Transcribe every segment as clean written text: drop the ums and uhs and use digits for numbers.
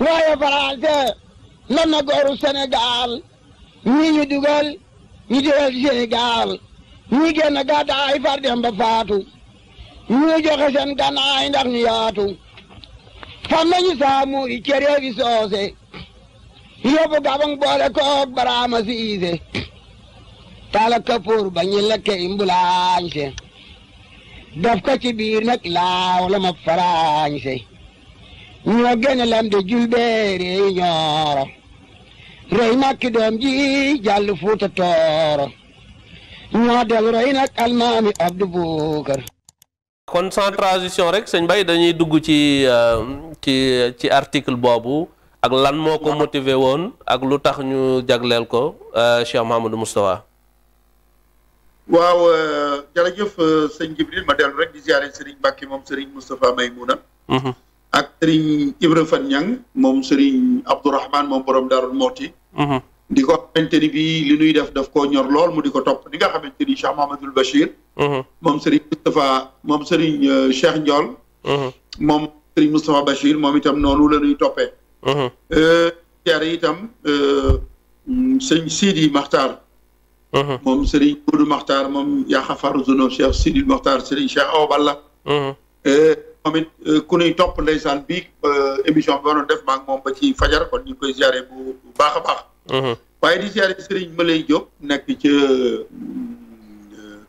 waaye Faranse lan na gooru Sénégal ñii ñu dugal ñu dugal Sénégal ñii génn gàddaay far dem ba faatu ñii joxe seen gànnaay ndax ñu yaatu fam nañu Samori cere fi soose yóbbu Gabang boole koog Baraama Siise tala kapoor ba ñu lekke imbulaañse daf ko ci biir nag laaw la ma faraañse ñoo gene lam de julbeere ñooro rey makki doom ji jàll Fuuta Tooro ñoo del rey nag almaami Abdou Boucar. kon sans transition rek sëñ Mbaye dañuy dugg ci article boobu ak lan moo ko motivé woon ak lu tax ñu jagleel ko Cheikh Mouhamadou Moustapha. waaw jërëjëf sëñ Jibril ma dellu rek di ziare Serigne Mbacke moom Serigne Moustapha Maymouna. ak Serigne Ibra Fan Ñang moom Serigne Abdourahmane moom borom Darou Moti. di ko xamante ni bii li nuy def daf koo ñor lool mu di ko topp ni nga xamante ni Cheikh Mouhamadoul Bachir. moom Serigne Moustapha moom Serigne Cheikh Ndiol. moom Serigne Moustapha Bachir moom itam noonu la ñuy toppee. ziare itam sëñ Sidi Makhtar. moom Serigne Moudou Makhtar moom yaa xafaru zuno Cheikh Sidi Makhtar Serigne Cheikh Awa Balla. moom it ku nuy topp ndeysaan bii émission bi waroon def maa ngi moom ba ci fajar kon ñu ngi koy ziare bu baax a baax. waaye di ziare Serigne Malay Diop nekk ca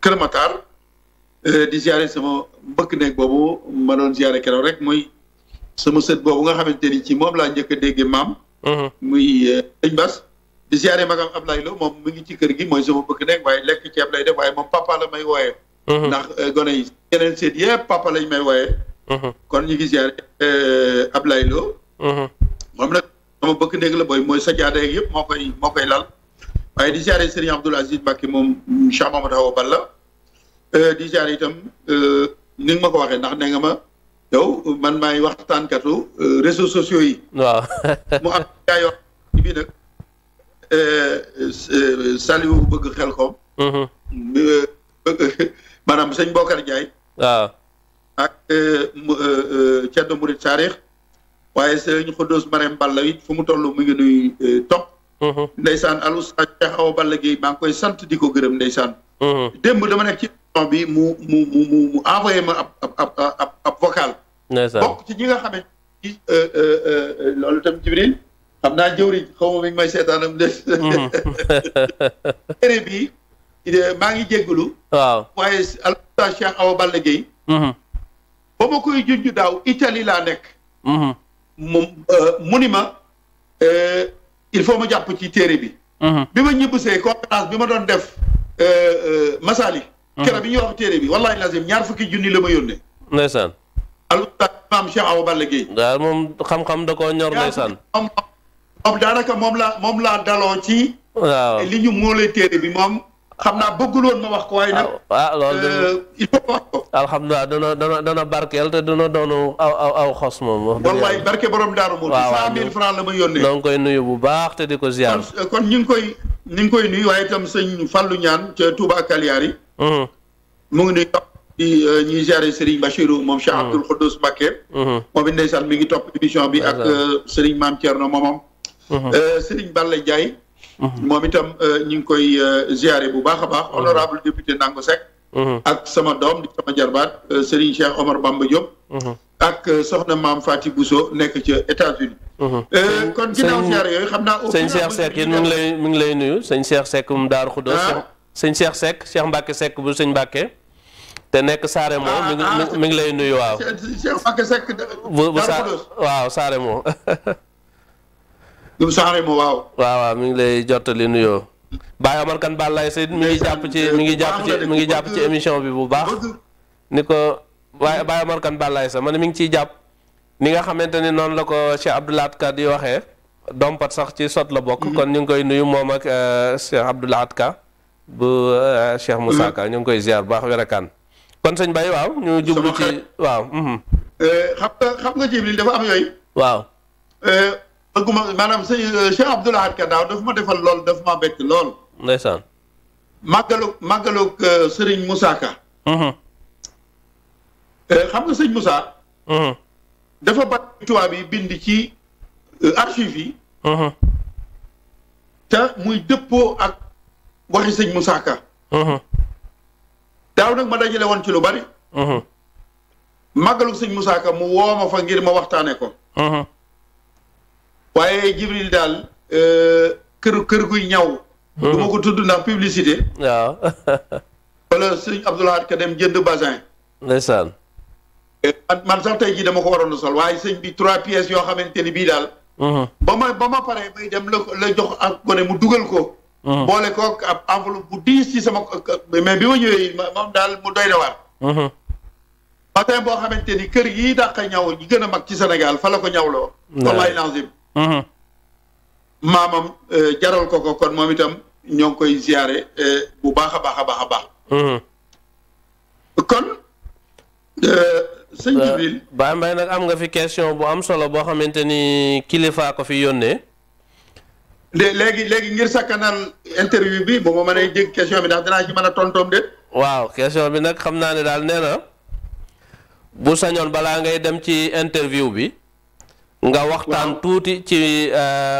Kër Matar di ziare sama mbëkk nekk boobu ma doon ziare keroog rek mooy sama sët boobu nga xamante ni ci moom laa njëkk a dégg maam. muy sëñ Bass. di ziare magam Ablaye Lo moom mu ngi ci kër gi mooy sama bëgg nekk waaye lekk ceeb lay def waaye moom papa la may wooyee. ndax gone yi yeneen seet yëpp papa lañ may wooyee. kon ñu ngi ziare Ablaye Lo. moom nag sama bëgg nekk la booy mooy sajaada yeeg yëpp moo koy lal. waaye di ziare Serigne Abdoul Aziz Mbacké moom Cheikh Mamadou Awa Balla. di ziare itam ni nga ma ko waxee ndax nee nga ma yow man maay waxtaankatu réseaux sociaux yi. waaw mu am yaa yoo bii nag. Saliou bëgg xel ko maanaam sëñ Bokar Ndiaye. waaw ak Thierno Mourid Sarix waaye sëñ Khoudous Marème Balla it fu mu toll mu ngi nuy topp. ndeysaan al oustaz Cheikh Awa Balla Gueye maa ngi koy sant di ko gërëm ndeysaan. démb dama nekk ci émission bi mu envoyé ma ab vocal. ndeysaan bokk ci ñi nga xamante ni loolu itam Jibril xam naa jëwriñ xaw ma mi ngi may seetaanam de. téere bi maa ngi jéggalu. waaw waaye al oustaz Cheikh Awa Balla Gueye. ba ma koy junj daaw Italie laa nekk. moom mu ni ma il faut ma jàpp ci téere bi. bi ma ñibbisee conférence bi ma doon def Masali. keroog bi ñuy wax téere bi wallahi lazim ñaar fukki junni la ma yónnee. ndeysaan. al oustaz maam Cheikh Awa Balla Gueye. daal moom xam-xam da koo ñor ndeysaan. moom daanaka moom laa daloo ci. waaw li ñu moolee téere bi moom xam naa bëggul woon ma wax ko waaye nag. loolu il faut wax ko. alhamdulilah dana barkeel te dana doonu aw xos moom. wallaay barke borom daaru moom. waaw 100 000 francs la ma yónnee. noo ngi koy nuyu bu baax te di ko ziar. kon ñu ngi koy nuyu waaye itam sëñ Fallou Ñaan ca Touba Kaliyaari. mu ngi nuyu di ñuy ziare Serigne Bachirou moom Cheikh Abdoul Khoudous Mbacké. moom it ndeysaan mi ngi topp émission bi ak Serigne Mame Thierno moomam. Serigne Balla Ndiaye. moom itam ñu ngi koy ziare bu baax a baax honorable député Nango Seck. ak sama doom di sama jarbaat Serigne Cheikh Omar Bamba Diop. ak soxna maam Fati Bousso nekk ca États-Unis. kon ginnaaw ziare yooyu xam naa. sëñ Cheikh Seck yi mi ngi lay nuyu sëñ Cheikh Seck mu Daaru Xuddoos. sëñ Cheikh Seck Cheikh Mbacke Seck bu sëñ Mbacke. te nekk Saare moo mi ngi lay nuyu waaw. Cheikh Mbacke Seck. waaw Saare moo. Saare moo waaw. waaw mi ngi lay jottali nuyoo. Baye Omar Kane Balaye Seyd mi ngi jàpp ci émission bi bu baax. ni ko Baye Omar Kane Balaye sa ma ne mi ngi ciy jàpp. ni nga xamante ni noonu la ko Cheikh Abdoulahat Ka di waxee. dompat sax ci sot la bokk. kon ñu ngi koy nuyu moom ak Cheikh Abdoulahat Ka bu Cheikh Moussa Ka ñu ngi koy ziar bu baax werekaan kon sëñ Baye waaw ñu jublu ci waaw. xam nga Jibril dafa am yooyu. waaw. bëgguma maanaam sëñ Cheikh Abdoulahat Ka daaw dafa ma defal lool dafa ma bett lool. ndeysaan. màggalug Serigne Moussa Ka. xam nga sëñ Moussa. dafa bari tubaab yi bind ci archives yi. te muy dëppoo ak waxi sëñ Moussa Ka. daaw nag ma dajale woon ci lu bari. màggalu sëñ Moussa Ka mu woo ma fa ngir ma waxtaane ko. waaye Jibril daal kër guy ñaw. du ma ko tudd ndax publicité. waaw. wala sëñ Abdoulaye Ka dem jënd basin. ndeysaan. man sax tey jii dama ko waroon a sol waaye sëñ bi 3 pièces yoo xamante ni bii daal. ba ma paree bay dem la jox ak gone mu dugal ko. boole ko ab enveloppe bu diis ci sama mais bi ma ñëwee moom daal mu doy na waar. basin boo xamante ni kër yi dàq ñaw yi gën a mag ci Sénégal fa la ko ñawloo. wallaay lazim. maamam jaral ko kon moom itam ñoo ngi koy ziare bu baax a baax a baax a baax. kon sëñ Jibril. Baye Mbaye nag am nga fi question bu am solo boo xamante ni kilifa ko fi yónnee. léegi ngir sakkanal interview bi bu ma mënee dégg question bi ndax dinaa ci mën a tontoom de. waaw question bi nag xam naa ne daal nee na bu sañoon balaa ngay dem ci interview bi. nga waxtaan tuuti ci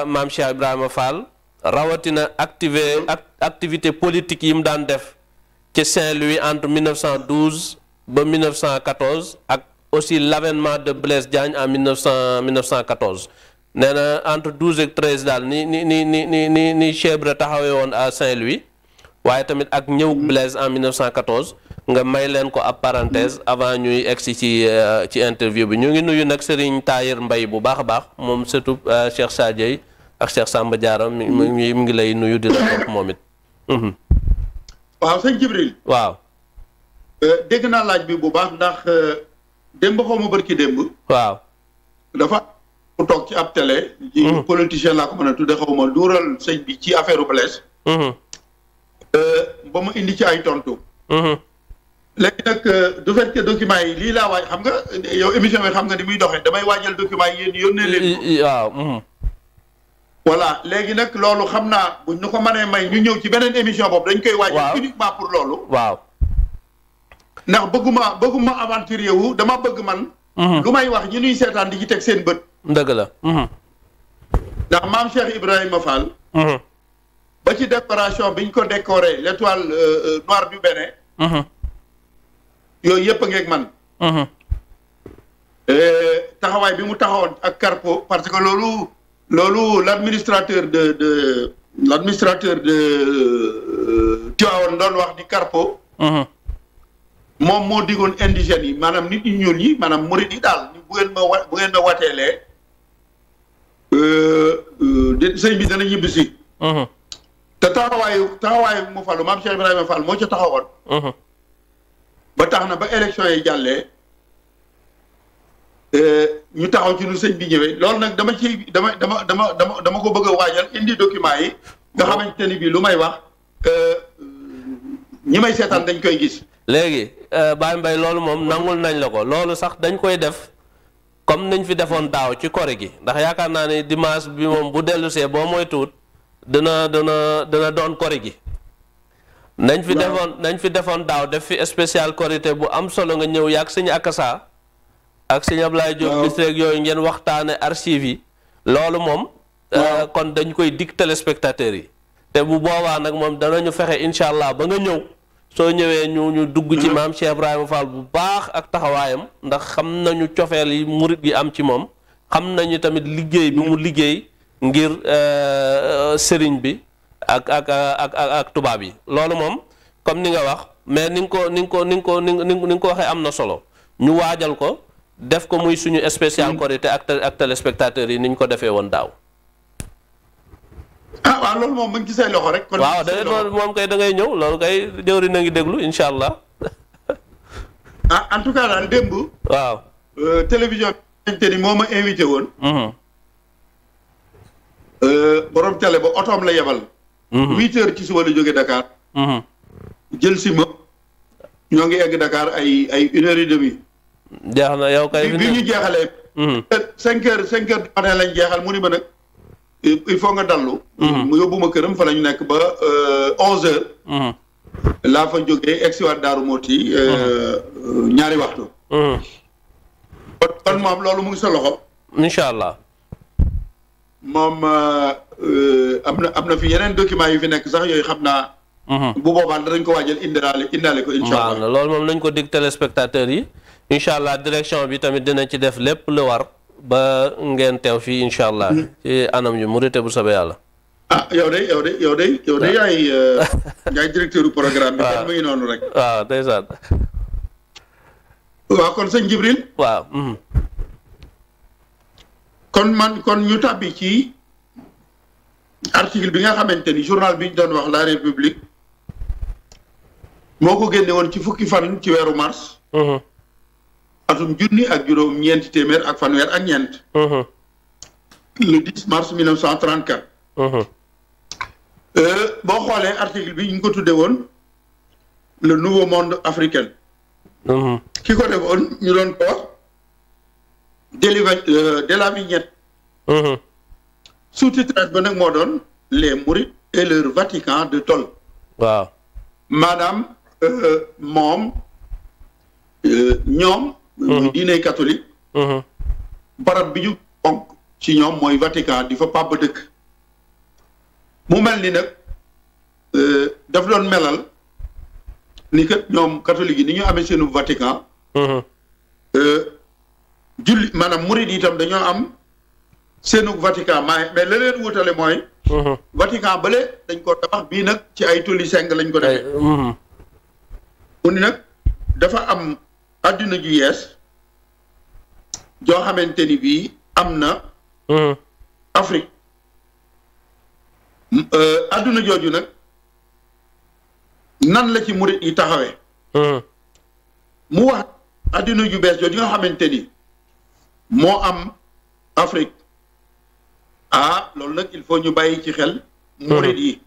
maam Cheikh Ibrahima Fall rawatina activité politique yi mu daan def ci Saint-Louis entre 1912 ba 1914 ak aussi l'avènement de Blaise Diagne en 1914 nee na entre 12 et 13 daal ni Cheikh Ibra taxawee woon à Saint-Louis waaye tamit ak ñëw Blaise en 1914 nga may leen ko ab parenthèse avant ñuy egsi ci interview bi ñu ngi nuyu nag Serigne Tahir Mbaye bu baax a baax moom surtout Cheikh Sadieye ak Cheikh Samba Diarra mi ngi lay nuyu di la topp moom it. waaw sëñ Jibril. waaw. dégg naa laaj bi bu baax ndax démb xaw ma bërki démb. waaw. dafa mu toog ci ab télé. ci politicien laa ko mën a tudde xaw ma duural sëñ bi ci affaire Blaise. ba ma indi ci ay tontu. léegi nag du fait que document yi lii laa waaj xam nga yow émission bi xam nga ni muy doxee damay waajal document yi yéen yónnee leen ko. waaw. voilà léegi nag loolu xam naa buñ ñu ko mënee may ñu ñëw ci beneen émission boobu dañ koy waajal uniquement pour loolu. waaw. ndax bëgguma aventurier wu dama bëgg man. lu may wax ñi nuy seetaan di ci teg seen bët. dëgg la. ndax maam Cheikh Ibrahima Fall. ba ci décoration biñ ko décoré l'étoile noire du Bénin. yooyu yëpp a ngeeg man. taxawaay bi mu taxawoon ak Carpo parce que loolu l'administrateur de Tivaouane doon wax di Carpo. moom moo digoon indigènes yi maanaam nit ñu ñuul yi maanaam murid yi daal bu ngeen ma wateelee sëñ bi dana ñibbisi. te taxawaayu mu Fallu maam Cheikh Ibrahima Fall moo ca taxawoon. ba tax na ba élection yi jàllee ñu taxaw ci nu sëñ bi ñëwee loolu nag dama ko bëgg a waajal indi document yi nga xamante ni bii lu may wax ñi may seetaan dañ koy gis. léegi Baye Mbaye loolu moom nangul nañ la ko loolu sax dañ koy def comme nañ fi defoon daaw ci kori gi ndax yaakaar naa ne dimanche bi moom bu dellusee boo mooy tuut dana doon kori gi. nañ fi defoon daaw def fi spécial korité bu am solo nga ñëw yaag sëñ Akassa ak sëñ Ablaye Diop bis rek yooyu ngeen waxtaane archives yi loolu moom kon dañ koy dig téléspectateurs yi te bu boobaa nag moom danañu fexe incha allah ba nga ñëw soo ñëwee ñu dugg ci maam Cheikh Ibrahima Fall bu baax ak taxawaayam ndax xam nañu cofeel yi murit gi am ci moom xam nañu tamit liggéey bi mu liggéey ngir sëriñ bi ak tubaab yi loolu moom comme ni nga wax mais ni nga ko waxee am na solo ñu waajal ko def ko muy suñu spécial korité ak téléspectateurs yi ni ñu ko defee woon daaw. waaw loolu moom mu ngi ci say loxo rek. kon waaw moom kay da ngay ñëw loolu kay jëwri na ngi déglu incha allah. en tout cas daal démb. waaw. télévision bi ni moo ma invité woon. borom télé ba otoom la yebal. 8 heures ci suba la jóge Dakar. jël si ma. ñoo ngi egg Dakar ay 1 heure et demie. jeex na yow kay. bi ñu jeexalee. 5 heures du matin lañ jeexal mu ni ma nag. il faut nga dallu. mu yóbbu ma këram fa la ñu nekk ba 11 heures. laa fa jógee egsiwaat Daaru Mooti. ñaari waxtu. kon moom loolu mu ngi sa loxo. incha allah. moom am na fi yeneen documents yu fi nekk sax yooyu xam naa. bu boobaa danañ ko waajal indaale ko incha allah. waaw loolu moom nañ ko dig téléspectateurs yi incha allah direction bi tamit dinañ ci def lépp lu war ba ngeen teew fii incha allah. ci anam yu murite bu soobee yàlla. ah yow de yaay directeur programme bi. waaw mu ngi noonu rek. waaw ndeysaan. waaw kon sëñ Jibril. waaw. kon ñu tàbbi ci article bi nga xamante ni journal bi ñu doon wax La République moo ko génne woon ci fukki fan ci weeru mars. atum junni ak juróom ñeenti téeméer ak fanweer ak ñeent. le 10 mars 1934. boo xoolee article bi ñu ko tuddee woon le nouveau monde africain. ki ko defoon ñu doon ko wax de la vignette. sous-titrage ba nag moo doon les mourides et leur Vatican de Tôle. waaw maanaam moom ñoom. muy diine catholique. barab bi ñu ponk ci ñoom mooy Vatican di fa pàbb dëkk. mu mel ni nag daf doon melal ni kat ñoom catholique yi ni ñu amee seenu Vatican. julli maanaam murid yi itam dañoo am seenu Vatican mais la leen wutale mooy. Vatican bële dañ ko tabax bii nag ci ay toli seng lañ ko defee. mu ni nag dafa am adduna ju yees joo xamante ni bii am na. Afrique. adduna jooju nag nan la ci murit yi taxawee. mu wax adduna ju bees jooju nga xamante ni moo am Afrique loolu nag il faut ñu bàyyi ci xel. murit yi.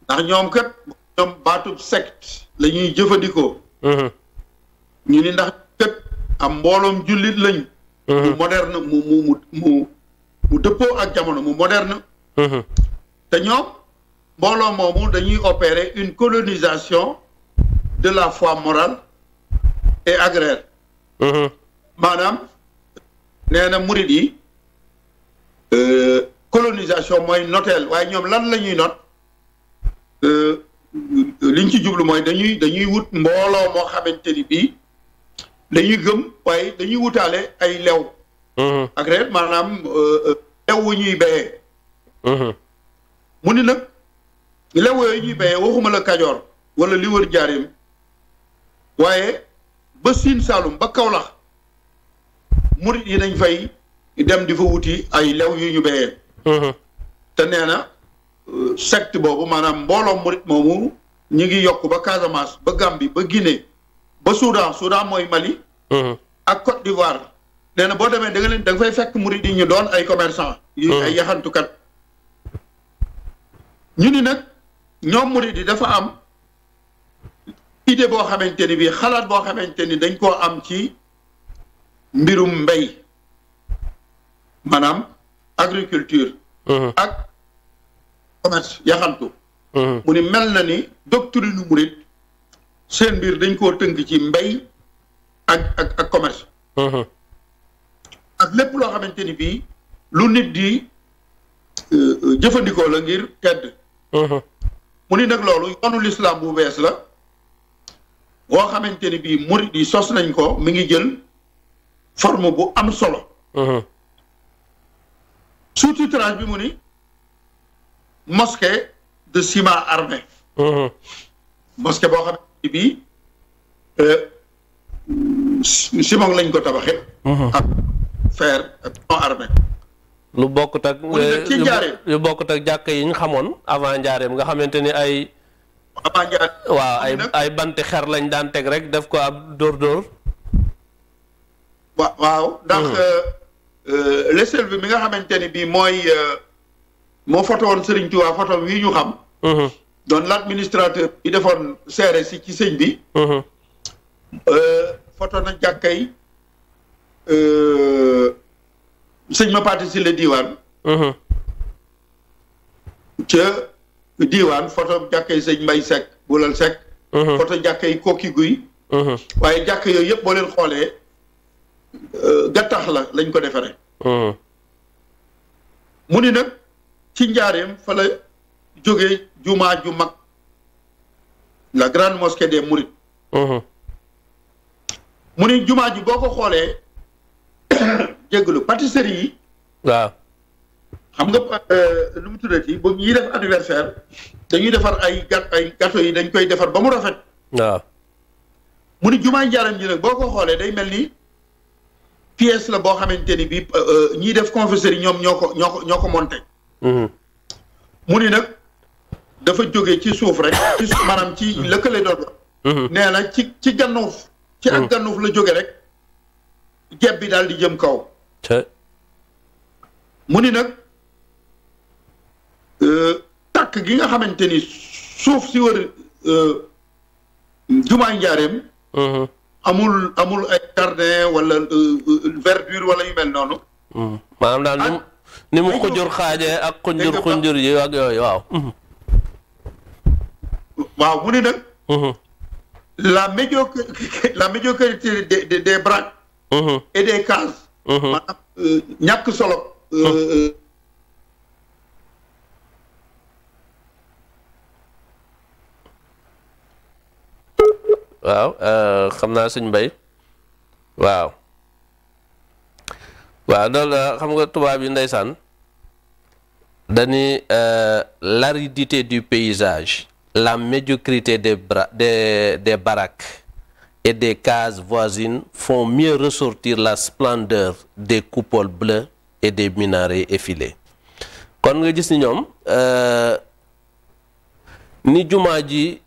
ndax ñoom kat ñoom baatub secte la ñuy jëfandikoo. ñu ni ndax kat am mbooloom jullit lañ. mu moderne mu dëppoo ak jamono mu moderne. te ñoom mbooloo moomu dañuy opérer une colonisation de la foi morale et agraire. maanaam nee na murid yi colonisation mooy noteel waaye ñoom lan la ñuy not liñ ci jublu mooy dañuy wut mbooloo moo xamante ni bii dañuy gëm waaye dañuy wutaale ay lew. agraire maanaam lew wu ñuy béyee. mu ni nag lew yooyu ñuy béyee waxuma la Kajoor wala li wër Jaareem waaye ba Siin Saalum ba Kawlax murit yi dañ fay dem di fa wuti ay lew yu ñu béyee. te nee na secte boobu maanaam mbooloo murit moomu ñu ngi yokk ba Casamance ba Gambie ba Guinée ba Soudan mooy Mali. ak Côte d'Ivoire nee na boo demee da nga fay fekk murit yi ñu doon ay commerçant. yu ay yaxantukat. ñu ni nag ñoom murid yi dafa am idée boo xamante ni bii xalaat boo xamante ni dañ koo am ci mbirum mbay maanaam agriculture. ak commerce yaxantu. mu ni mel na ni doctrine murid seen mbir dañ koo tënk ci mbay ak commerce. ak lépp loo xamante ni bii lu nit di jëfandikoo la ngir tedd. mu ni nag loolu yoonu lislaam bu bees la boo xamante ni bii murid yi sos nañ ko mi ngi jël forme bu am solo. sous-titrage bi mu ni mosquée de ciment armé. mosquée boo xamante ni bii ciment lañ ko tabaxee. ak fer ak non armé. lu bokkut ak lu bokkut ak jàkk yi ñu xamoon avant njaareem nga xamante ni ay. avant njaareem waaw ay banti xer lañ daan teg rek def ko ab dóor. waaw ndax l'échelle bi mi nga xamante ni bii moo foto woon Serigne Touba foto wi ñu xam. doon l'administrateur bi defoon seere si ci sëñ bi. foto na jàkkay sëñ ma parti si le diiwaan. ca diiwaan photo jàkkay sëñ Mbay Seck Bulal Seck. photo jàkkay Kokki Guy. waaye jàkk yooyu yëpp boo leen xoolee gattax lañ ko defaree. mu ni nag ci njaareem fa la jógee jumaa ju mag la grande mosquée des Mourides. mu ni jumaa ji boo ko xoolee jéggalu pâtisserie yi. waaw. xam nga lu mu tuddati ba ñuy def anniversaire dañuy defar ay gâteau yi dañ koy defar ba mu rafet. waaw. mu ni jumaa njaareem ji nag boo ko xoolee day mel ni pièce la boo xamante ni bii ñiy def confiserie ñoom ñoo ko monté. mu ni nag dafa jóge ci suuf rek ci maanaam ci lëkkale doon. nee na ci gannuuf. ci ak gannuuf la jóge rek jeb bi daal di jëm kaw. mu ni nag takk gi nga xamante ni suuf si wër jumaay njaareem. amul ay jardin wala verdure wala yu mel noonu. maanaam daal ni mu xujur xaajee ak xunjur yi ak yooyu waaw. waaw mu ni nag. la médiocrité des braques. et des cases. maanaam ñàkk solo. waaw xam naa sëñ Mbay waaw loolu xam nga tubaab yi ndeysaan dañuy l'aridité du paysage, la médiocrité des baraques et des cases voisines font mieux ressortir la splendeur des coupoles bleues et des minarets effilés. kon nga gis ni ñoom ni jumaa ji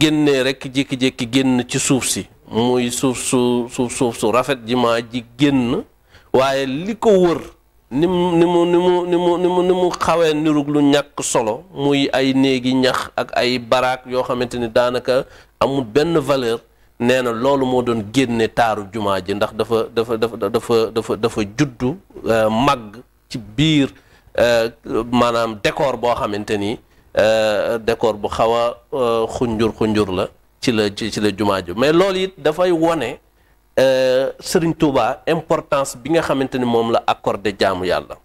génnee rek jékki-jékki génn ci suuf si muy suuf su rafet jumaa ji génn waaye li ko wër ni mu xawee nirug lu ñàkk solo muy ay néegi ñax ak ay baraak yoo xamante ni daanaka amul benn valeur nee na loolu moo doon génne taaru jumaa ji ndax dafa juddu màgg ci biir maanaam décor boo xamante ni décor bu xaw a xunjur la ci la jumaa ji mais loolu it dafay wone Sëriñ Tuuba importance bi nga xamante ni moom la accordé jaamu yàlla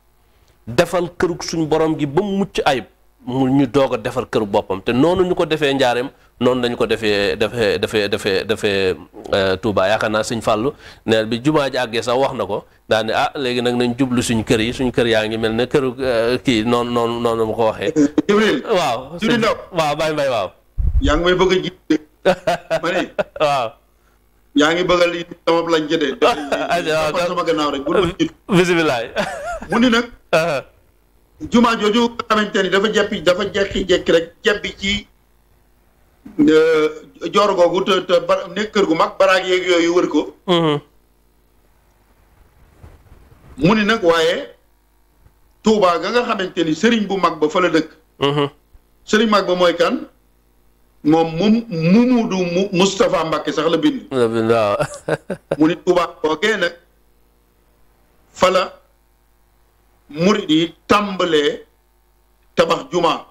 defal kërug suñ borom gi ba mu mucc ayib mu ñu doog a defar këru boppam te noonu ñu ko defee njaareem noonu lañu ko defee Touba yaakaar naa sëñ Fàllu ne bi jumaa ji àggee sax wax na ko daa ne léegi nag nañ jublu suñ kër yaa ngi mel ne këru kii noonu ma ko waxee. Jibril waaw waaw Baye Mbaye waaw. yaa ngi may bëgg a ji. waaw. yaa ngi bëgg a lii sama lañ jëndee. waaw sama gannaaw rek bu dul bisimilah. mu ni nag. jumaa jooju nga xamante ni dafa jekki-jekki rek jebbi ci joor googu te nekk kër gu mag baraag yeeg yooyu wër ko. mu ni nag waaye Touba ga nga xamante ni sëriñ bu mag ba fa la dëkk. sëriñ mag ba mooy kan moom Mumudu Moustapha Mbacke sax la bind. waaw. mu ni Touba boogee nag fa la murid yi tàmbalee tabax juma.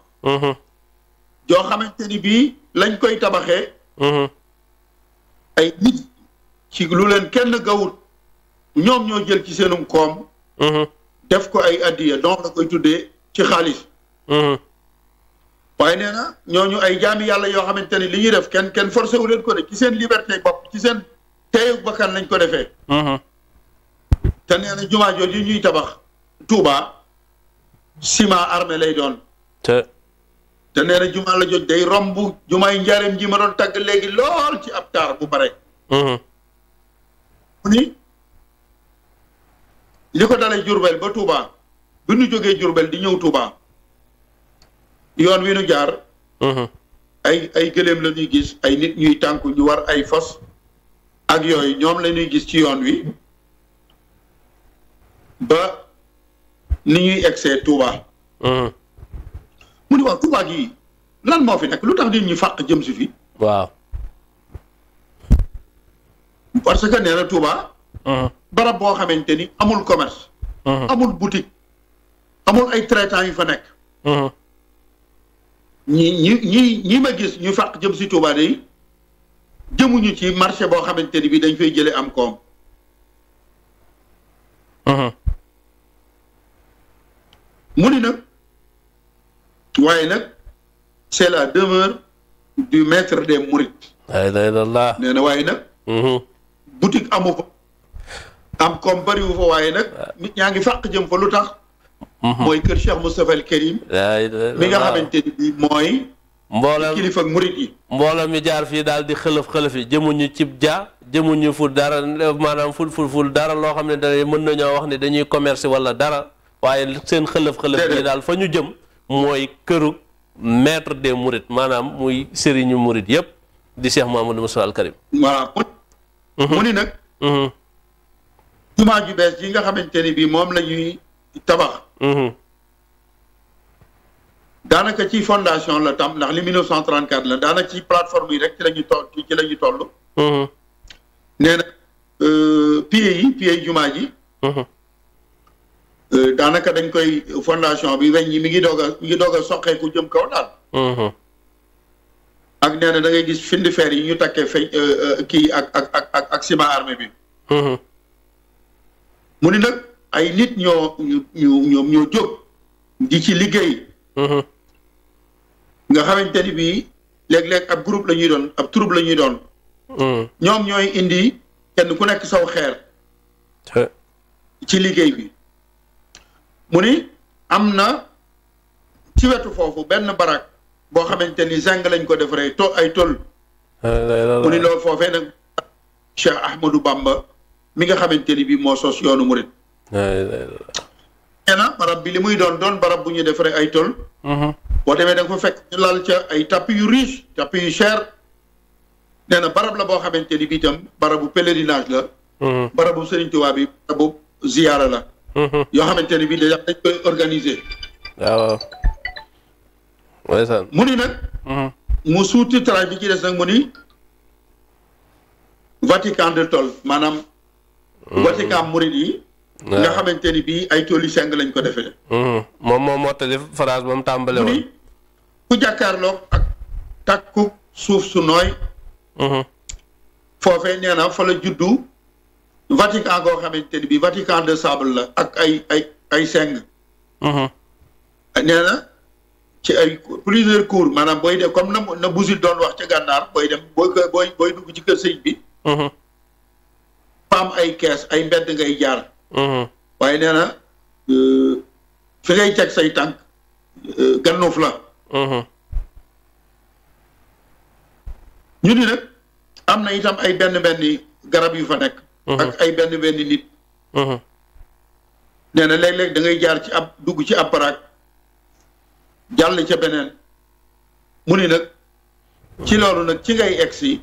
joo xamante ni bii lañ koy tabaxee. ay nit ci lu leen kenn gawut ñoom ñoo jël ci seenum koom. def ko ay addiya donc la koy tuddee ci xaalis. waaye nee na ñooñu ay jaami yàlla yoo xamante ni li ñuy def kenn forcé wu leen ko de ci seen liberté bopp ci seen teeyu bakkan lañ ko defee. te nee na jumaa jooju ñuy tabax Touba ciment armé lay doon. te nee na jumaa la joj day romb jumaay njaareem ji ma doon tàgg léegi lool ci ab taar bu bare. mu ni li ko dalee Jurbel ba Touba bi nu jógee Jurbel di ñëw Touba yoon wi nu jaar. ay gëléem la ñuy gis ay nit ñuy tànku ñu war ay fos ak yooyu ñoom la ñuy gis ci yoon wi ba ni ñuy egsee Touba. mu ni waaw Touba gi lan moo fi nekk lu tax nit ñi fàq jëm si fi. waaw. parce que nee na Touba. barab boo xamante ni amul commerce. amul boutique. amul ay traitants yu fa nekk. ñi ma gis ñu fàq jëm si Touba de jëmuñu ci marché boo xamante ni bi dañ fay jëlee am koom. mu ni nag waaye nag c'est la demeure du maître des mourides. la ilaha illallah. nee na waaye nag. boutique amu fa. am comme bariwu fa waaye nag. nit ñaa ngi fàq jëm fa lu tax. mooy kër Cheikh Moustapha El Karim. mi nga xamante ni bii mooy. mbooloo kilifa ak murid yi. mbooloo mi jaar fii daal di xëlëf yi jëmuñu cib jëmuñu fu dara maanaam ful dara loo xam ne dañuy mën nañoo wax ne dañuy commerce wala dara waaye seen xëlëf yi daal fa ñu jëm mooy këru maître des mourides maanaam muy sëriñu murid yépp di Cheikh Mouhamadou Moustapha Al Karim. voilà mu ni nag. jumaa ju bees yi nga xamante ni bii moom la ñuy tabax. daanaka ci fondation la tam ndax li 1934 la daanaka ci plateforme yi rek ci la ñuy toll ci la ñuy toll. nee na pieds jumaa ji. daanaka dañ koy fondation bi weñ ñi mi ngi doog a soqeeku jëm kaw daal. ak nee na da ngay gis findi fer yi ñu takkee feñ kii ak ciment armé bi. mu ni nag ay nit ñoo jóg di ci liggéey. nga xamante ni bii léeg-léeg ab groupe la ñuy doon ab troupe la ñuy doon. ñoom ñooy indi kenn ku nekk saw xeer. ci liggéey bi. mu ni am na ci wetu foofu benn barak boo xamante ni zinc lañ ko defaree ay toll. mu ni loolu foofee nag Cheikh Ahmadou Bamba mi nga xamante ni bii moo sos yoonu murit. nee na barab bi li muy doon barab bu ñu defaree ay toll. boo demee da nga fa fekk ñu lal ca ay tapis yu riche tapis yu cher. nee na barab la boo xamante ni bii itam barabu pèlerinage la. barabu Serigne Touba bi barabu ziyaara la. yoo xamante ni bii déjà dañ koy organiser. waaw. mu ni nag. mu sous-titrage bi ci des nag mu ni. Vatican de Tôle maanaam. Vatican murid yi. nga xamante ni bii ay tool yu seng lañ ko defee. moom moo mottali phrase ba mu tàmbale woon. mu ni ku jàkkaarloog ak takku suuf su nooy. foofee nee na fa la juddu. Vatican goo xamante ni bii Vatican de sable la ak ay seng. nee na ci ay plusieurs cours maanaam booy dem comme na Boussine doon wax ca gànnaar booy dem booy dugg ci kër sëñ bi. fa am ay kees ay mbedd ngay jaar. waaye nee na fi ngay teg say tànk gannuuf la. ñu ni nag am na itam ay benn garab yu fa nekk. ak ay benn nit. nee na léeg-léeg da ngay jaar ci ab dugg ci ab baraak jàll ca beneen mu ni nag ci loolu nag ci ngay egsi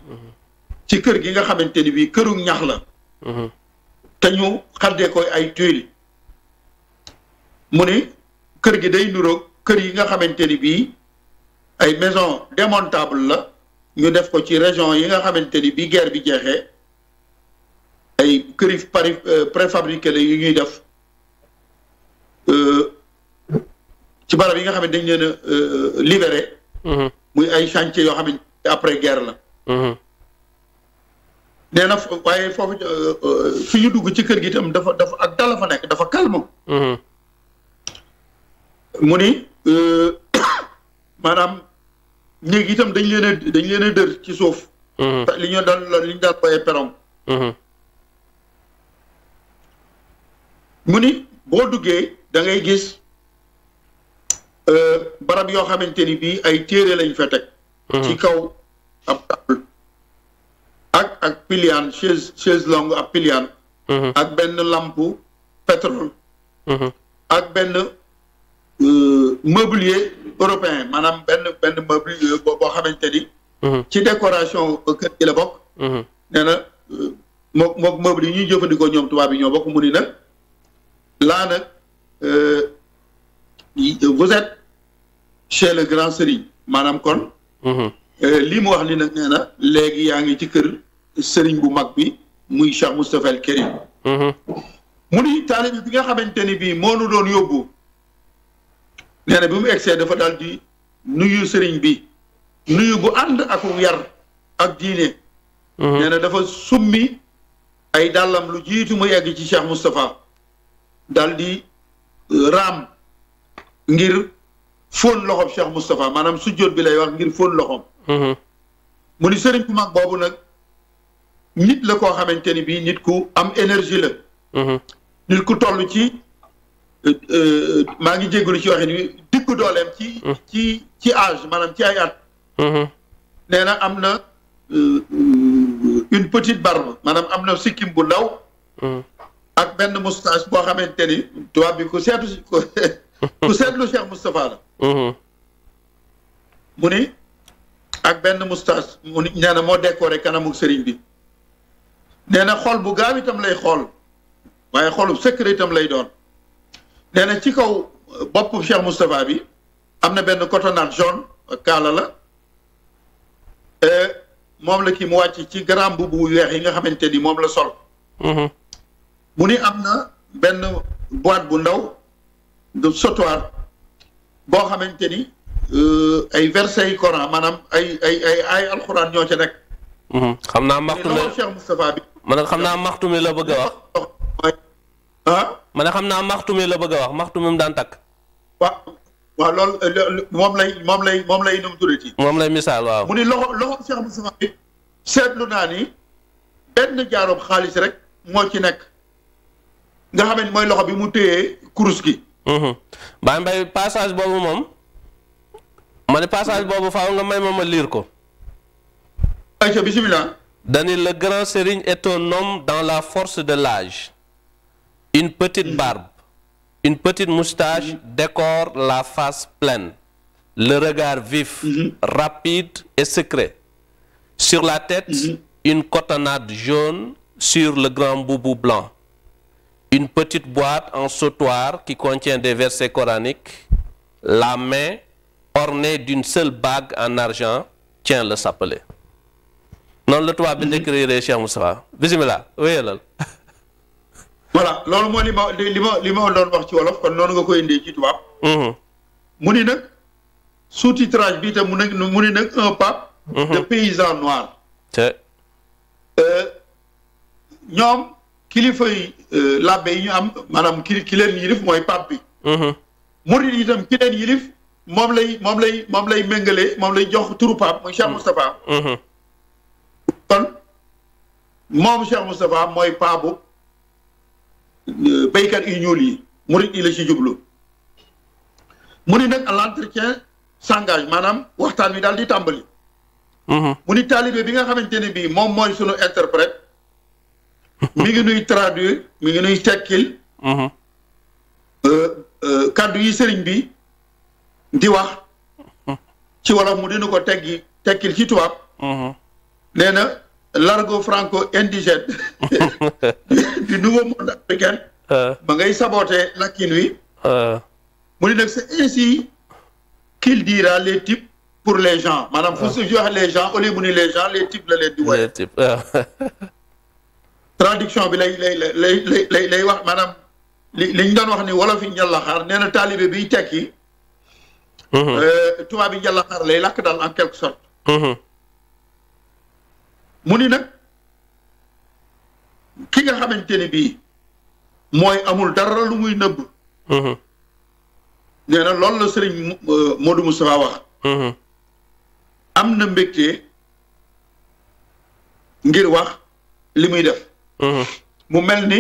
ci kër gi nga xamante ni bii këru ñax la. te ñu xaddee koy ay tuiles mu ni kër gi day nuroog kër yi nga xamante ni bii ay maison démontable la ñu def ko ci région yi nga xamante ni bii guerre bi jeexee ay kër yi préfabriqué la yu ñuy def ci barab yi nga xam ne dañ leen a libéré. muy ay chantier yoo xam ne après guerre la. nee na waaye foofu fi ñu dugg ci kër gi itam dafa ak dala fa nekk dafa calme. mu ni maanaam néeg itam dañ leen a dër ci suuf. li ñu daan bayee perron. mu ni boo duggee da ngay gis barab yoo xamante ni bii ay téere lañ fa teg. ci kaw ab table. ak piliane chaise longue ak piliane. ak benn lampe pétrole. ak benn mobilier européen maanaam benn mobilier boo xamante ni. ci décoration kër gi la bokk. nee na moom mobilier yi ñuy jëfandikoo ñoom tubaab yi ñoo bokk mu ni nag laa nag vous êtes chez le grand Serigne maanaam kon. lii mu wax ni nag nee na léegi yaa ngi ci kër Serigne bu mag bi muy Cheikh Moustapha El Karim. mu ni taalibe bi nga xamante ni bii moo nu doon yóbbu nee na bi mu egsee dafa daal di nuyu Serigne bi nuyu bu ànd ak yar ak diine. nee na dafa summi ay dàllam lu jiitu mu egg ci Cheikh Moustapha daal di raam ngir fóon loxoom Cheikh Moustapha maanaam sujjóot bi lay wax ngir fóon loxoom. mu ni sëriñ bu mag boobu nag nit la koo xamante ni bii nit ku am énergie la. nit ku toll ci maa ngi jégalu ci waxin wi diggu dooleem ci âge maanaam ci ay at. nee na am na une petite barbe maanaam am na sikkim bu ndaw. ak benn moustache boo xamante ni tubaab bi ku seetlu Cheikh Moustapha la. mu ni ak benn moustache mu ni nee na moo décoré kanamu sëriñ bi. nee na xol bu gaaw itam lay xool waaye xolu secret itam lay doon. nee na ci kaw boppu Cheikh Moustapha bi am na benn cotonnade jaune kaala la. moom la kii mu wàcc ci grand mbubb bu weex yi nga xamante ni moom la sol. mu ni am na benn boîte bu ndaw de sautoir boo xamante ni ay versets Coran maanaam ay alxuraan ñoo ca nekk. xam naa maxtu mi Cheikh Moustapha bi. man xam naa maxtu mi la bëgg a wax. ah. man xam naa maxtu mi la bëgg a wax maxtu mi mu daan takk. waaw loolu moom lay nu mu tuddati. moom lay misaal waaw. mu ni loxo Cheikh Moustapha bi seetlu naa ni benn jaaroob xaalis rek moo ci nekk nga xam ne mooy loxo bi mu téyee kurus gi. Baye Mbaye passage boobu moom ma ne passage boobu faaw nga may ma lire ko. ayca bisimilah. dani le grand Serigne est un homme dans la force de l'âge. Une petite barbe. Une petite moustache décore la face pleine, le regard vif, rapide et secret. Sur la tête, une cotonnade jaune sur le grand boubou blanc. Une petite boîte en sautoir qui contient des versets coraniques. La main, ornée d'une seule bague en argent, tient le chapelet. Non, le toit bien décrire Cheikh Moustapha. Bismillah, wéyalal. voilà loolu mooy li ma doon wax ci wolof kon noonu nga koy indee ci tubaab. mu ni nag sous-titrage bi itam mu ni nag un pape. de paysan noir. ñoom kilifa yi labbe yi ñu am maanaam ki leen yilif mooy pape bi. murid yi itam ki leen yilif moom lay méngale moom lay jox turu pape muy Cheikh Moustapha. kon moom Cheikh Moustapha mooy paabu. béykat yu ñuul yi murid yi la ci jublu mu ni nag l'entretien s'engage maanaam waxtaan wi daal di tàmbali. mu ni taalibe bi nga xamante ne bii moom mooy sunu interprète mi ngi nuy traduire mi ngi nuy tekkil kaddu yi sëriñ bi di wax ci wolof mu dina ko tekkil ci tubaab. nee na l'argot franco-indigène du nouveau monde africain. ba ngay saboter lakkin wi. mu ni nag c'est ainsi qu'il dira les types pour les gens maanaam fu su joxe les gens au lieu mu ni les gens les types la leen di woy. traduction bi lay wax maanaam li ñu doon wax ni wolof yi njàllaxaar nee na taalibe biy tekki. tubaab yi njàllaxaar lay lakk daal en quelque sorte. mu ni nag ki nga xamante ni bii mooy amul dara lu muy nëbb. nee na loolu la sëriñ Modou Moustapha wax. am na mbégte ngir wax li muy def. mu mel ni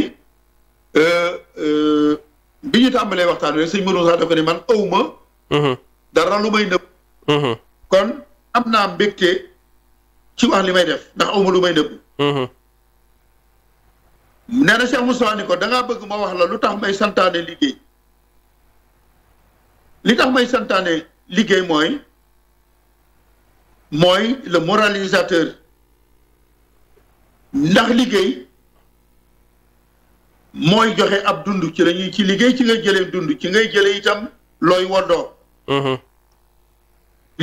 bi ñu tàmbalee waxtaan wi sëñ Modou Moustapha dafa ne man awma dara lu may nëbb. kon am naa mbégte ci wax li may def ndax awma lu may nëbb. nee na Cheikh Moustapha ni ko da ngaa bëgg ma wax la lu tax may santaane liggéey li tax may santaane liggéey mooy le moralisateur ndax liggéey mooy joxe ab dund ci lañuy ci liggéey ci ngay jëlee dund ci ngay jëlee itam looy woddoo.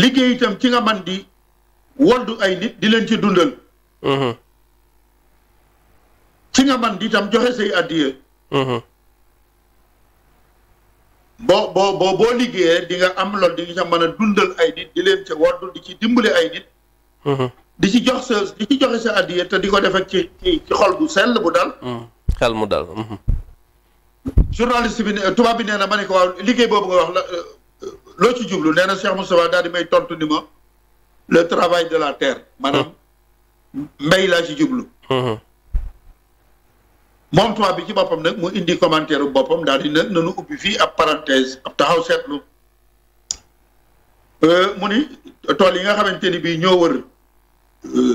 liggéey itam ci nga man di woddu ay nit di leen ci dundal. ci nga man di itam joxe say addiya. boo liggéeyee di nga am lool di nga mën a dundal ay nit di leen ca woddu di ci dimbale ay nit. di ci joxe sa addiya te di ko def ak ci xol bu sell bu dal. xel mu dal. journaliste bi tubaab bi nee na ma ne ko waaw liggéey boobu nga wax la loo ci jublu nee na Cheikh Moustapha daal di may tontu ni ma le travail de la terre maanaam mbay laa ci jublu. moom tubaab bi ci boppam nag mu indi commentaire bu boppam daal di nag nanu ubbi fii ab parenthèse ab taxaw seetlu mu ni tool yi nga xamante ni bii ñoo wër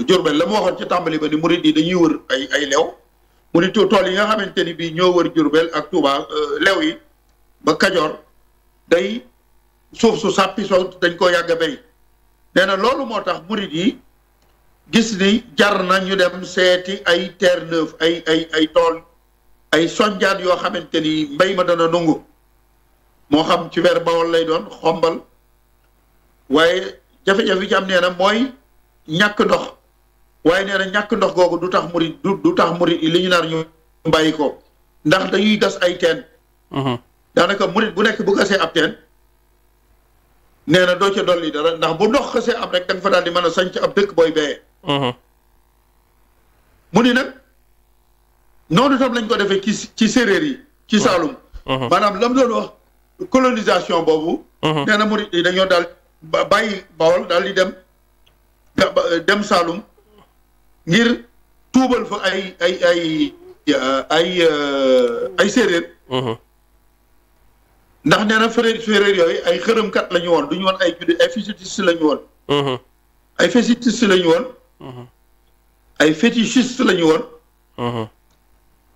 Jurbel la mu waxoon ci tàmbali ba ni murid yi dañuy wër ay lew mu ni tool yi nga xamante ni bii ñoo wër Jurbel ak Touba lew yi ba Kajoor day suuf su sàppi soo dañ koo yàgg a béy nee na loolu moo tax murid yi gis ni jar na ñu dem seeti ay terre neuve ay tool ay sonjaan yoo xamante ni mbéy ma dana nangu moo xam ci weer Bawol lay doon xombal waaye jafe-jafe ci am nee na mooy ñàkk ndox waaye nee na ñàkk ndox googu du tax murid du tax murid yi li ñu naan ñu bàyyi ko ndax dañuy gas ay teen daanaka murid bu nekk bu gasee ab teen nee na doo ca dolli dara ndax bu ndox xasee am rek da nga fa daal di mën a sanc ab dëkk booy béyee mu ni nag noonu tam lañ ko defee ci séeréer yi ci Saalum maanaam lam doon wax colonisation boobu nee na murid yi dañoo daal bàyyi Bawol daal di dem Saalum ngir tuubal fa ay séeréer ndax nee na séeréer yooyu ay xërëmkat la ñu woon du ñu woon ay jullit ay fétichiste la ñu woon ay fétichiste la ñu woon ay fétichiste la ñu woon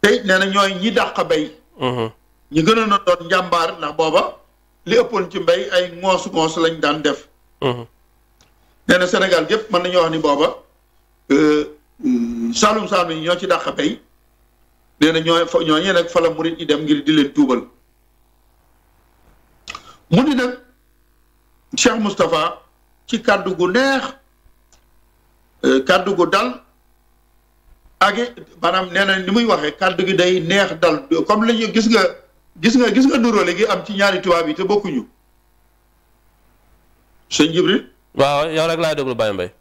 tey nee na ñooy ñi dàq bay ñi gënoon a doon njàmbaar ndax booba li ëppoon ci mbay ay ngoos lañ daan def nee na Sénégal gépp mën nañu wax ni booba Saalum yi ñoo ci dàq bay nee na ñooñee nag fa la murit yi dem ngir di leen tuubal mu ni nag Cheikh Moustapha ci kàddu gu neex kàddu gu dal ak maanaam nee na ni muy waxee kàddu gi day neex dal comme la ñu gis nga nuróole gi am ci ñaari tubaab yi te bokkuñu sëñ Jibril waaw yow rek laay déglu Baye Mbaye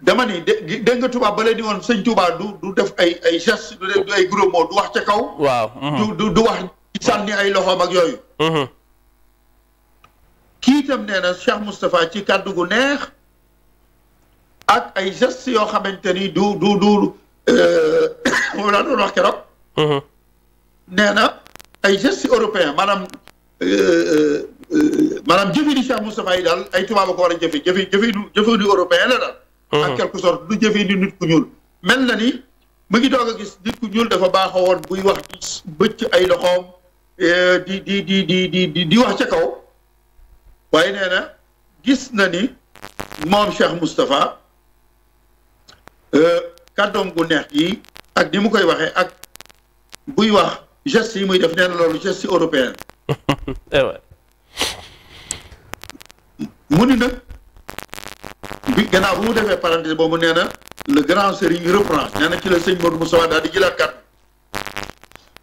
dama ni dégg nga tubaab ba leen di woon sëñ Tuubaa du def ay gestes du ay gros mots du wax ca kaw waaw du wax sànni ay loxoom ak yooyu kii itam nee na Cheikh Moustapha ci kàddu gu neex ak ay gestes yoo xamante ni moom laa doon wax keroog nee na ay gestes européens maanaam jëfi di Cheikh Moustapha yi daal ay tubaab a ko war a jëfe du européen la daal en quelque sorte du jëfe ni nit ku ñuul mel na ni mu ngi doog a gis nit ku ñuul dafa baaxoo woon buy wax di bëcc ay loxoom di wax ca kaw waaye nee na gis na ni moom Cheikh Moustapha kàddoom gu neex yi ak ni mu koy waxee ak buy wax gestes yi muy def nee na loolu geste européen mu ni nag bi gannaaw bu mu defee parenthèse boobu nee na le grand serigne reprend nee na ci la sëñ Modou Moustapha daal di jëlaat kàddu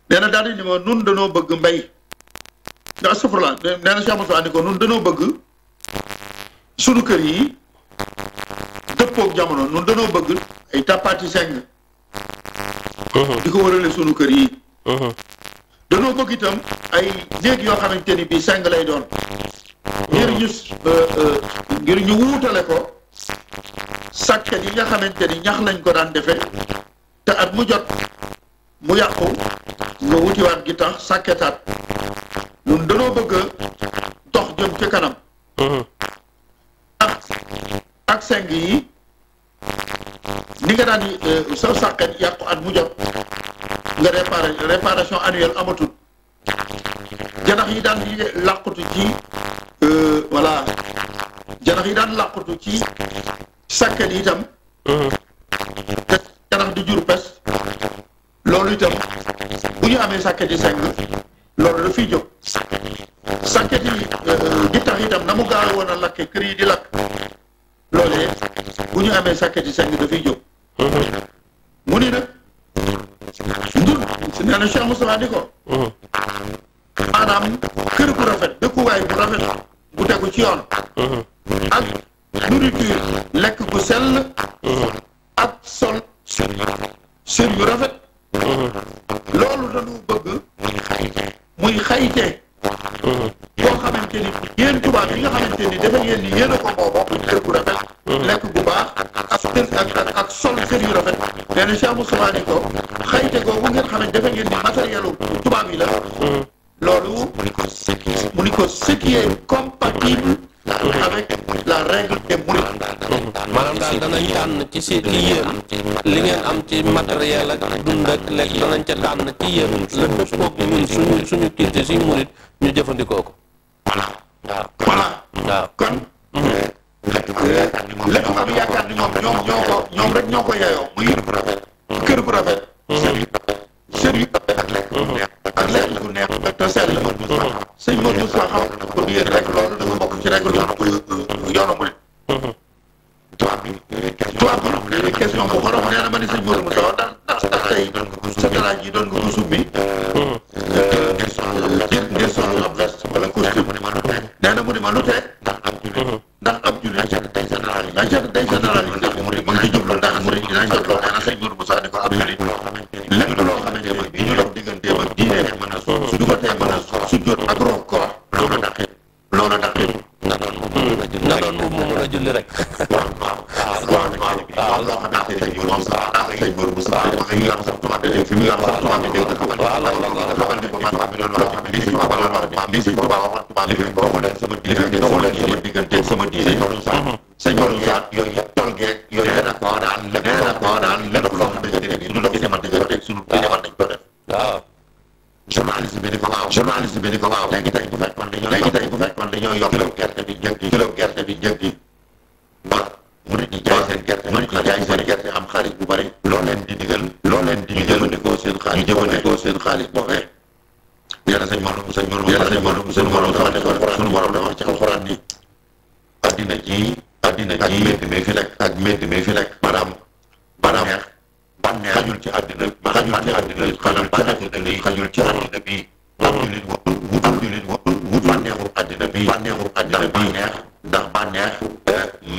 nee na daal di ni ma nun danoo bëgg mbay nga astafurlah nee na Cheikh Moustapha ni ko nun danoo bëgg sunu kër yi dëppook jamono nun danoo bëgg ay tàppaati seng di ko wërale sunu kër yi danoo bëgg itam ay néeg yoo xamante ni bii seng lay doon ngir ñu wuutale ko sàkket yi nga xamante ni ñax lañ ko daan defe te at mu jot mu yàqu nga wutiwaat gi tax sàkketaat ñun danoo bëgg dox jëm ci kanam ak seng yi ni nga daan sa sàkket yàqu at mu jot nga réparation annuelle amatul janax yi daan làqutu ci voilà janax yi daan làqutu ci sàkket yi itam te janax di jur pes loolu itam bu ñu amee sàkket yi seng loolu da fiy jóg sàkket yi di tax itam na mu gaaw woon a lakke kër yi di lakk loolee bu ñu amee sàkket yi seng da fiy jóg mu ni nag ndur nee na Cheikh Moustapha ni ko maanaam kër gu rafet dëkkuwaay bu rafet bu tegu ci yoon ak nourriture lekk gu sell ak sol sër yu rafet loolu dañu bëgg muy xayte boo xamante xamante ni yéen tubaab yi nga xamante ni defe ngeen ni yéen a ko moomoo muy kër gu rafet lekk gu baax ak sol kër yu rafet nee na Cheikh Moustapha ni ko xayte googu ngeen xamante defe ngeen ni matériel tubaab yi la loolu mu ni ko ce qui est compatible avec la règle des mourides. maanaam daal danañ tànn ci si yéen li ngeen am ci matériel ak dund ak lekk danañ ca tànn ci yéen la dëppoog ñun suñu culture suñu murit ñu jëfandikoo ko. voilà kon lépp am yaakaar ni ñoom rek ñoo ko yeyoo muy kër gu rafet sëriñ ak lekk gu neex te sell sëñ Modou Moussa xam ko yéen rek loolu dafa bokk ci rek yoonu murit tubaab bi question bu xorom nee na ma ni sëñ Modou Moussa ndax tey sa dara ji doon nga ko summi ngir sol ab veste wala costume nee na mu ni ma lu tee ndax ab jullit day généralisé mu ngi jublu ndax murit dinañ jotloo nee na sëñ Modou Moussa ni ko ab jullit lépp loo xamante ne bi ñu dox digganteem ak diine su du ko tee mën a su jot ak roog ko loolu daqi na doon mu mën a julli rek waaw loo xamante ne bi moom sax sëñ Modou Moussa fi mu yor sax tubaab bi fi mu yor sax tubaab bi dégg ko loxal ni ko man bi doon loo xam ne lii sëñ tubaab wax tubaab li fi boobu leen sama diggante sama diine sëñ Modou Moussa yooyu yëpp tolgeeg yooyu nee na koo daan lépp loo xamante ne bi lu dox sama diggante suñu diine war nañ ko def waaw journaliste bi ni ko waaw léegi tey bu fekkoon dañoo yokk kilo gerte bi njëg gi ba murit ñi jaay seen gerte am xaalis bu bari loo leen di digal jëfandikoo seen xaalis boobee yàlla sëñ Modou suñu borom dafa nekkoon suñu borom dafa wax ci alxuraan ni addina ji ak métti mi fi nekk maanaam xajul ci àddina bi ab jullit wut bànneexu àddina bi ndax bànneex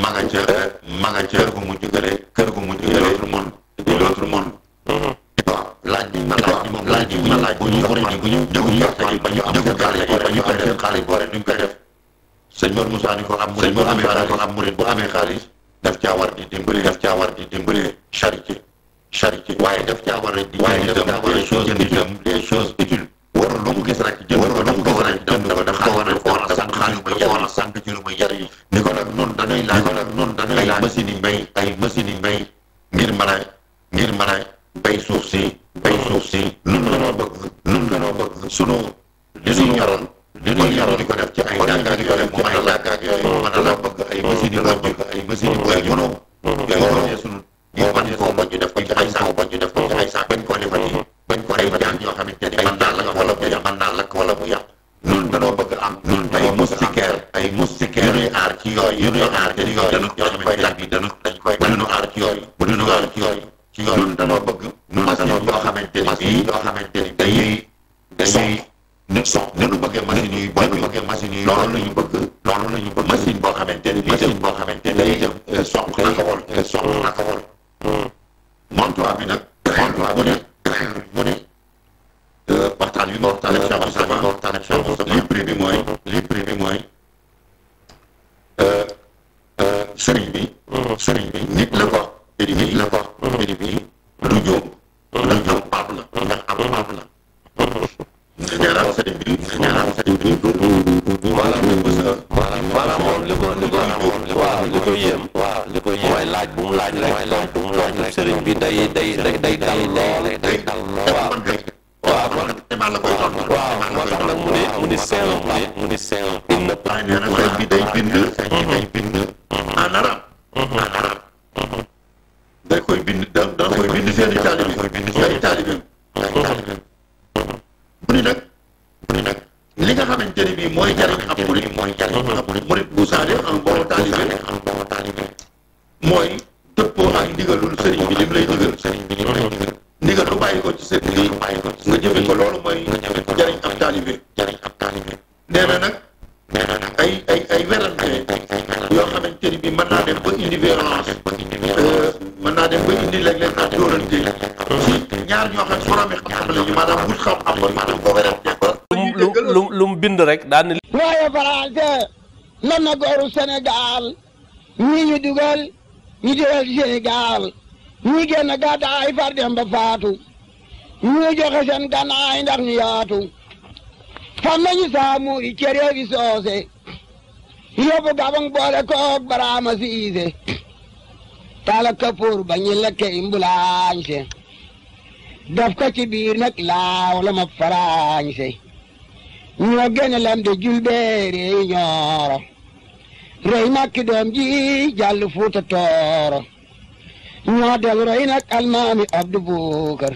ma nga ca kër gu mujj gële l'autre monde waaw laaj bi ma laaj bu ñu jëgu gerte gi ba ñu am seen xaalis boole duñ koy def sëñ Modou Moussa ni ko am murit bu amee xaalis daf caa war di dimbali charité waaye daf caa war a di des choses utiles warul lu mu gis rek jënd dafa war a sànq ci lu muy jariñ ni ko nag noonu dañuy laaj ay machines yi mbay ngir mën a bay suuf si nun danoo bëgg sunu li ñu ñoroon di ko def ci ay dàggaag yooyu mu ay dàggaag yooyu mën a la bëgg ay machines yi mënoo yooyu sunu bañ koo bañ def ko ci ay saak bañ koo defati bañ ko ay jaan yoo xamante ni mën naa lakk wala mu yàq ñun danoo bëgg am ñun ay moustiquaires yu ñuy aar ci yooyu yoo xamante ni dañu aar ci yooyu bu duñu aar ci yooyu ñun danoo bëgg machine yoo xamante ni dañuy ni nu bëggee machine yi loolu lañu bëgg machine boo xamante ni day dem soxla na ko montoire bi nag mu ne waxtaan wi ma waxtaan ak Cheikh Moustapha li prix bi mooy sëriñ bi nit la ko te bi du jóom paap la ndax am paap la ñaanal sëriñ bi voilà moom li ko yéem mooy laaj bu mu laaj rek sëriñ bi day dal lool waaw moo tax nag mu ni seen il ne pas nee na sëriñ bi day bind en arabe da koy bind seeni taalibe mu ni nag li nga xamante ne bii mooy jariñ ab murit bu saade am boo taalibe mooy dëppoo ak ndigalul sëriñ bi lim lay digal ndigal lu bàyyi ko ci sëriñ bi nga jëfe ko loolu mooy jariñ ab taalibe nee na nag ay werante yoo xamante ni bii mën naa dem ba indi violence mën naa dem ba indi léeg-léeg ak dóorante ci ñaar ñoo xam boroomi xam-xam lañu maanaam wut xam-xam maanaam boo werante ba lu mu bind rek daan waaye faral te nan na gooru Sénégal ñii ñu dugal ñu dugal Sénégal ñii génn gàddaay far dem ba faatu ñii joxe seen gànnaay ndax ñu yaatu fam nañu saamu i cere bi soose yóbbu gabang boole koog baraama siise tala kapoor ba ñu lekke imbulaañse daf ko ci biir nag laaw la ma faraañse ñoo gën a lam de julbeere ñooro rey makki doom ji jàll fuuta tooro ñoo del rey nag almaami Abdu Bukar